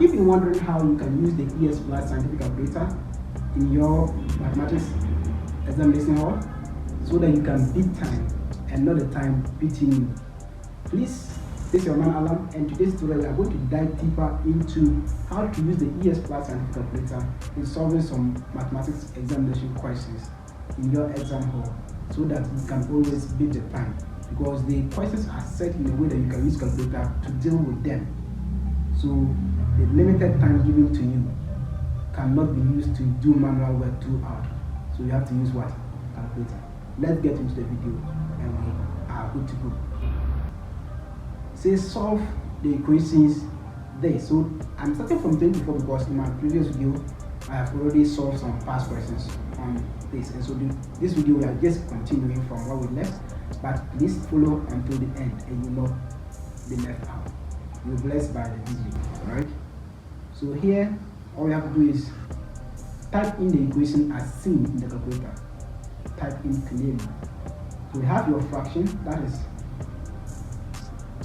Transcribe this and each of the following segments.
Have you been wondering how you can use the ES Plus scientific calculator in your mathematics examination hall so that you can beat time and not the time beating you? Please, this is your man Alam, and today's tutorial we are going to dive deeper into how to use the ES Plus scientific calculator in solving some mathematics examination questions in your exam hall so that you can always beat the time, because the questions are set in a way that you can use calculator to deal with them. So the limited time given to you cannot be used to do manual work throughout. So you have to use what? Calculator. Let's get into the video and we are good to go. Say solve the equations there. So I'm starting from 24 because in my previous video I have already solved some past questions on this, and so this video we are just continuing from where we left, but please follow until the end and you will not be left out. You're blessed by the video. Alright, so here all you have to do is type in the equation as seen in the calculator. Type in clearly. So we have your fraction, that is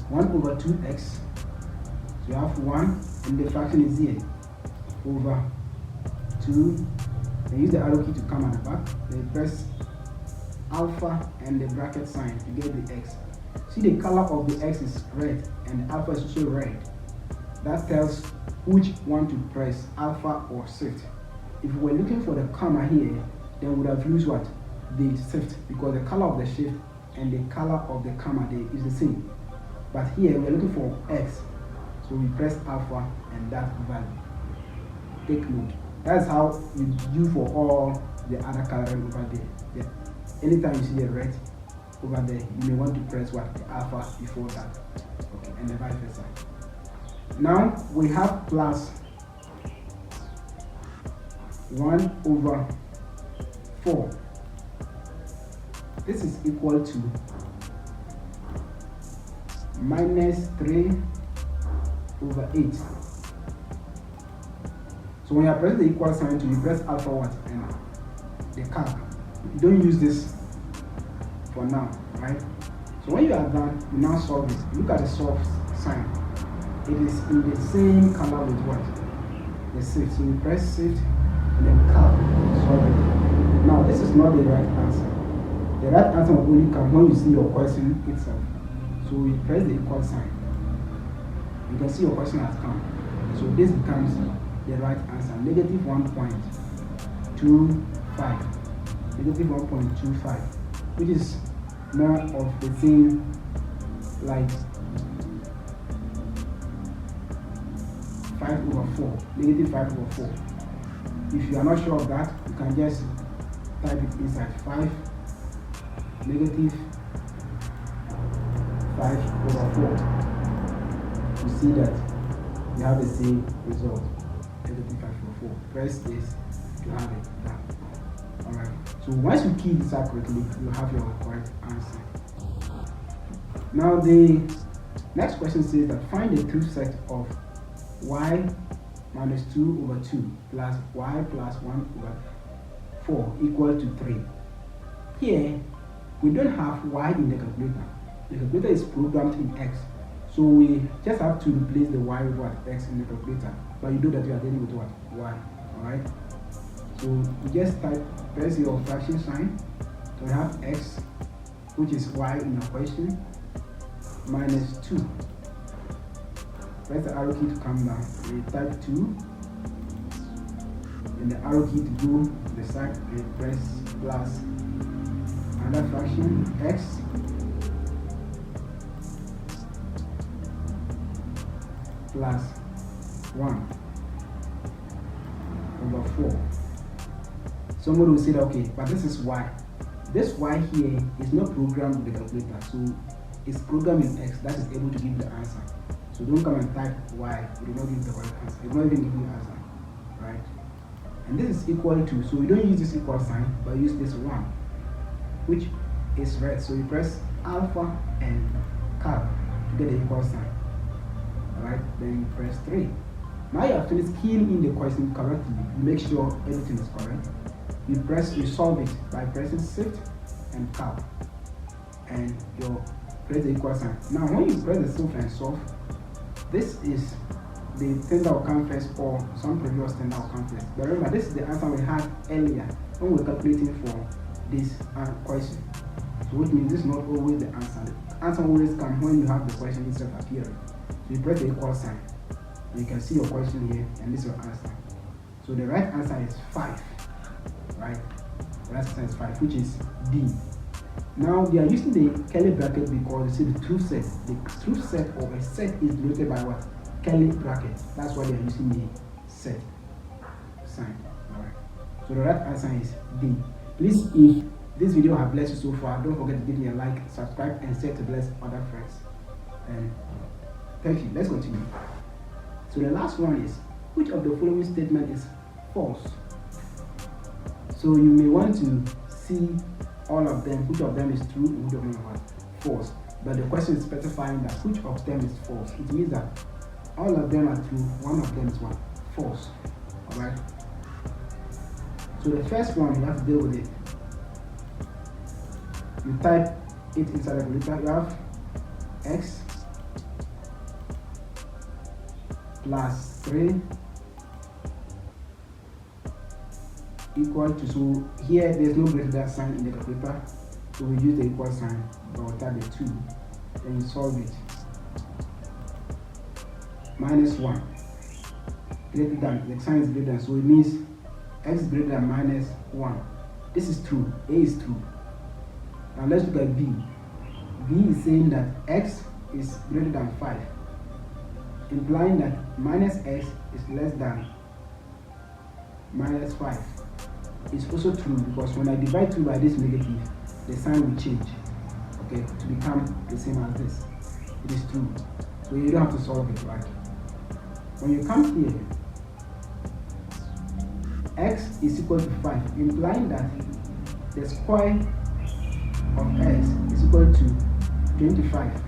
1 over 2x. So you have 1 and the fraction is here over 2. Then use the arrow key to come at the back. Then press alpha and the bracket sign to get the x. See, the color of the x is red and the alpha is also red. That tells which one to press, alpha or shift. If we were looking for the comma here, then we would have used what? The shift, because the color of the shift and the color of the comma there is the same. But here we are looking for x, so we press alpha and that value. Take note. That's how you do for all the other coloring over there. Yeah. Anytime you see a red over there, you may want to press what? The alpha before that. Okay, and the vice versa. Now we have plus 1 over 4. This is equal to minus 3 over 8. So when you are pressing the equal sign to, you press alpha what? And the cap. You don't use this for now, right? So when you are done, you now solve this. Look at the solve sign. It is in the same color with what? The shift. So you press shift and then cap, solve it. Now this is not the right answer. The right answer will only come when you see your question itself. So we press the equal sign. You can see your question has come. So this becomes the right answer. Negative 1.25. Negative 1.25, which is more of the same like 5 over 4. Negative 5 over 4. If you are not sure of that, you can just type it inside 5 negative 5 over 4. You see that you have the same result. Negative 5 over 4. Press this to have it done. Alright. So once you key this accurately, you have your correct answer. Now the next question says that find the true set of y minus 2 over 2 plus y plus 1 over 4 equal to 3. Here, we don't have y in the calculator. The calculator is programmed in x. So we just have to replace the y with what? X in the calculator. But you know that you are dealing with what? Y. Alright? So you just press your fraction sign. So we have x, which is y in our question, minus 2. Press the arrow key to come down. You type 2, and the arrow key to go to the side, and press plus another fraction, x, plus 1 over 4. Somebody will say that, okay, but this is y. This y here is not programmed with the calculator, so it's programmed in x that is able to give the answer. So don't come and type y, it will not give the correct answer. It will not even give you the answer, right? And this is equal to, so we don't use this equal sign, but use this 1, which is red. So you press alpha and cap to get the equal sign. Alright, then you press 3. Now you have finished keying in the question correctly. You make sure everything is correct. You solve it by pressing shift and cap, and you press the equal sign. Now when you press the shift and solve, this is the thing that will come first or some previous thing that will come first. But remember, this is the answer we had earlier when we were calculating for this question. So which means this is not always the answer. The answer always comes when you have the question itself appearing. So you press the equal sign. You can see your question here, and this is your answer. So the right answer is 5. Right? The right answer is 5, which is D. Now they are using the curly bracket because you see the truth set. The truth set or a set is denoted by what? Curly bracket. That's why they are using the set sign. Alright. So the right answer is D. Please, if this video has blessed you so far, don't forget to give me a like, subscribe, and share to bless other friends. And thank you. Let's continue. So the last one is, which of the following statement is false? So you may want to see all of them, which of them is true and which of them is false. But the question is specifying that which of them is false. It means that all of them are true, one of them is what? False. Alright? So the first one, you have to deal with it. You type it inside the calculator. You have x plus 3 equal to, so here there's no greater than sign in the calculator, so we use the equal sign, but we'll type the 2, then you solve it. Minus 1, greater than, the sign is greater than, so it means x is greater than minus 1. This is true, A is true. Now let's look at B. B is saying that x is greater than 5, implying that minus x is less than minus 5. It's also true because when I divide 2 by this negative, the sign will change, okay, to become the same as this. It is true. So you don't have to solve it, right? When you come here, x is equal to 5, implying that the square of x is equal to 25.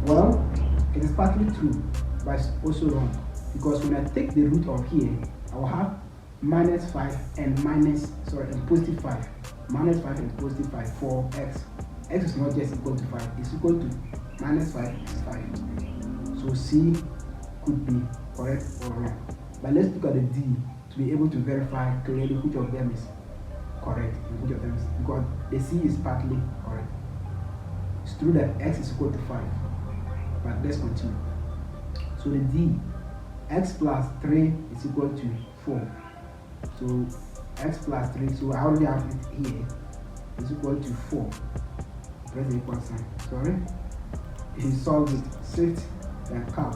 Well, it is partly true, but it's also wrong, because when I take the root of here, I will have minus 5 and positive 5. Minus 5 and positive 5 for x. X is not just equal to 5, it's equal to minus 5 and 5. So C could be correct or wrong. But let's look at the D to be able to verify clearly which of them is correct and which of them is, because the C is partly correct. It's true that x is equal to 5, but let's continue. So the D, x plus 3 is equal to 4. So x plus 3, so I already have it here, is equal to 4. Press the equal sign. Sorry. If you solve it, shift and cap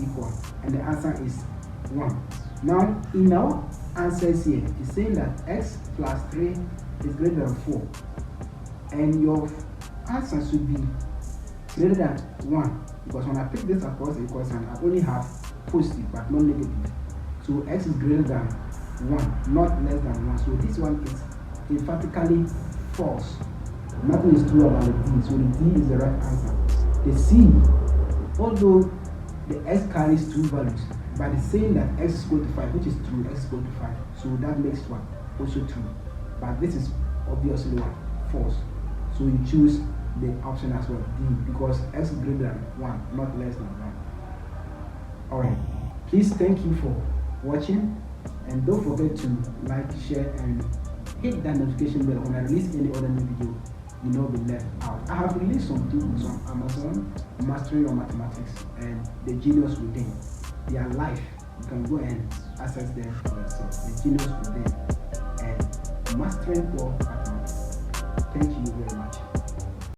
equal, and the answer is 1. Now in our answers here, it's saying that x plus 3 is greater than 4, and your answer should be greater than 1, because when I pick this across the equal sign, I only have positive but not negative. So x is greater than 1, not less than 1. So this one is emphatically false. Nothing is true about the D, so the D is the right answer. The C, although the x carries 2 values, but it's saying that x is equal to 5, which is true, x is equal to 5. So that makes one also true. But this is obviously what? False. So you choose the option as well, D, because x is greater than 1, not less than 1. Alright, please thank you for watching, and don't forget to like, share, and hit that notification bell when I release any other new video. You know, be left out. I have released some tools on Amazon, Mastering Your Mathematics and The Genius Within. They are live. You can go and access them for yourself. The Genius Within and Mastering Your Mathematics. Thank you very much.